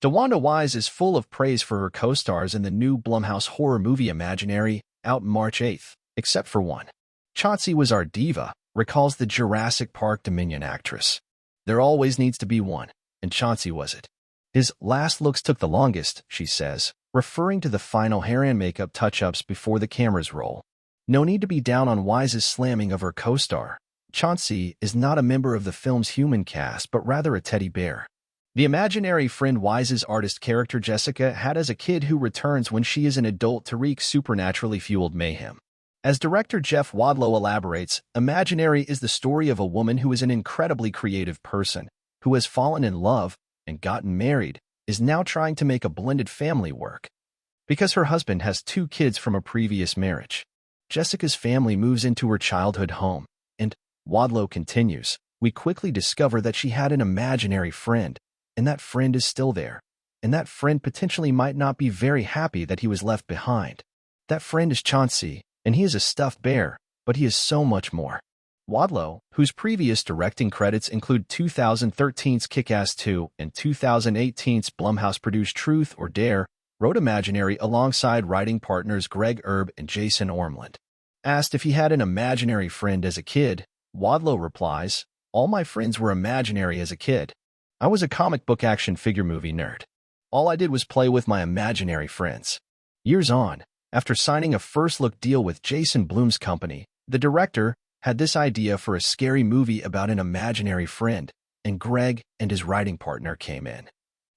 DeWanda Wise is full of praise for her co-stars in the new Blumhouse horror movie Imaginary, out March 8th, except for one. Chauncey was our diva, recalls the Jurassic Park Dominion actress. There always needs to be one, and Chauncey was it. His last looks took the longest, she says, referring to the final hair and makeup touch-ups before the cameras roll. No need to be down on Wise's slamming of her co-star. Chauncey is not a member of the film's human cast, but rather a teddy bear. The imaginary friend Wise's artist character Jessica had as a kid who returns when she is an adult to wreak supernaturally fueled mayhem. As director Jeff Wadlow elaborates, Imaginary is the story of a woman who is an incredibly creative person, who has fallen in love and gotten married, is now trying to make a blended family work. Because her husband has 2 kids from a previous marriage. Jessica's family moves into her childhood home, and, Wadlow continues, we quickly discover that she had an imaginary friend, and that friend is still there, and that friend potentially might not be very happy that he was left behind. That friend is Chauncey, and he is a stuffed bear, but he is so much more. Wadlow, whose previous directing credits include 2013's Kick-Ass 2 and 2018's Blumhouse-produced Truth or Dare, wrote Imaginary alongside writing partners Greg Erb and Jason Ormland. Asked if he had an imaginary friend as a kid, Wadlow replies, "All my friends were imaginary as a kid. I was a comic book action figure movie nerd. All I did was play with my imaginary friends." Years on, after signing a first-look deal with Jason Blum's company, the director had this idea for a scary movie about an imaginary friend, and Greg and his writing partner came in.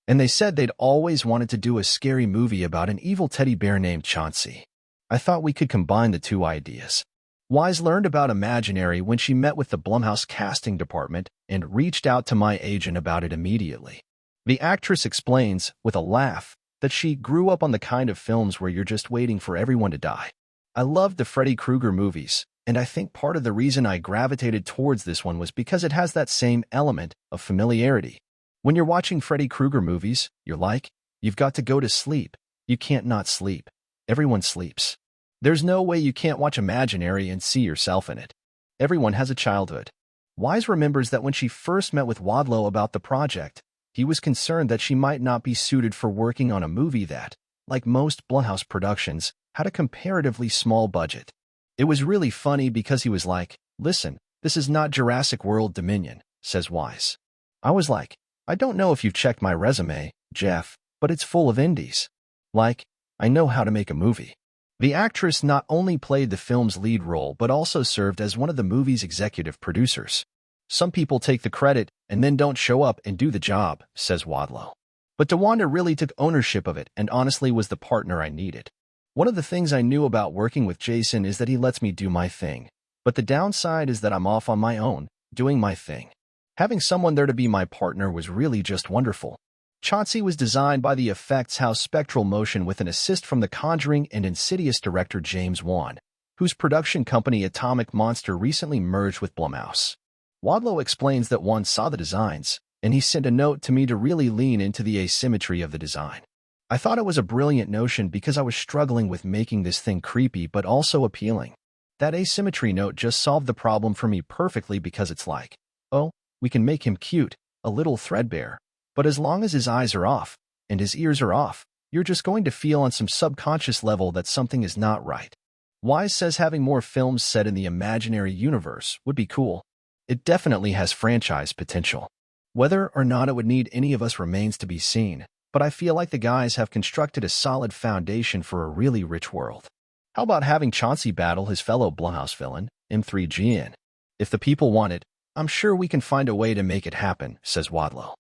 And they said they'd always wanted to do a scary movie about an evil teddy bear named Chauncey. I thought we could combine the 2 ideas. Wise learned about Imaginary when she met with the Blumhouse casting department and reached out to my agent about it immediately. The actress explains, with a laugh, that she grew up on the kind of films where you're just waiting for everyone to die. I loved the Freddy Krueger movies, and I think part of the reason I gravitated towards this one was because it has that same element of familiarity. When you're watching Freddy Krueger movies, you're like, you've got to go to sleep. You can't not sleep. Everyone sleeps. There's no way you can't watch Imaginary and see yourself in it. Everyone has a childhood. Wise remembers that when she first met with Wadlow about the project, he was concerned that she might not be suited for working on a movie that, like most Blumhouse productions, had a comparatively small budget. It was really funny because he was like, "Listen, this is not Jurassic World Dominion," says Wise. I was like, "I don't know if you've checked my resume, Jeff, but it's full of indies. Like, I know how to make a movie." The actress not only played the film's lead role but also served as one of the movie's executive producers. "Some people take the credit and then don't show up and do the job," says Wadlow. But DeWanda really took ownership of it and honestly was the partner I needed. "One of the things I knew about working with Jason is that he lets me do my thing. But the downside is that I'm off on my own, doing my thing. Having someone there to be my partner was really just wonderful." Chauncey was designed by the Effects House Spectral Motion with an assist from The Conjuring and Insidious director James Wan, whose production company Atomic Monster recently merged with Blumhouse. Wadlow explains that Wan saw the designs, and he sent a note to me to really lean into the asymmetry of the design. I thought it was a brilliant notion because I was struggling with making this thing creepy but also appealing. That asymmetry note just solved the problem for me perfectly because it's like, oh, we can make him cute, a little threadbare, but as long as his eyes are off, and his ears are off, you're just going to feel on some subconscious level that something is not right. Wise says having more films set in the Imaginary universe would be cool. It definitely has franchise potential. Whether or not it would need any of us remains to be seen, but I feel like the guys have constructed a solid foundation for a really rich world. How about having Chauncey battle his fellow Blumhouse villain, M3GN? If the people want it, I'm sure we can find a way to make it happen, says Wadlow.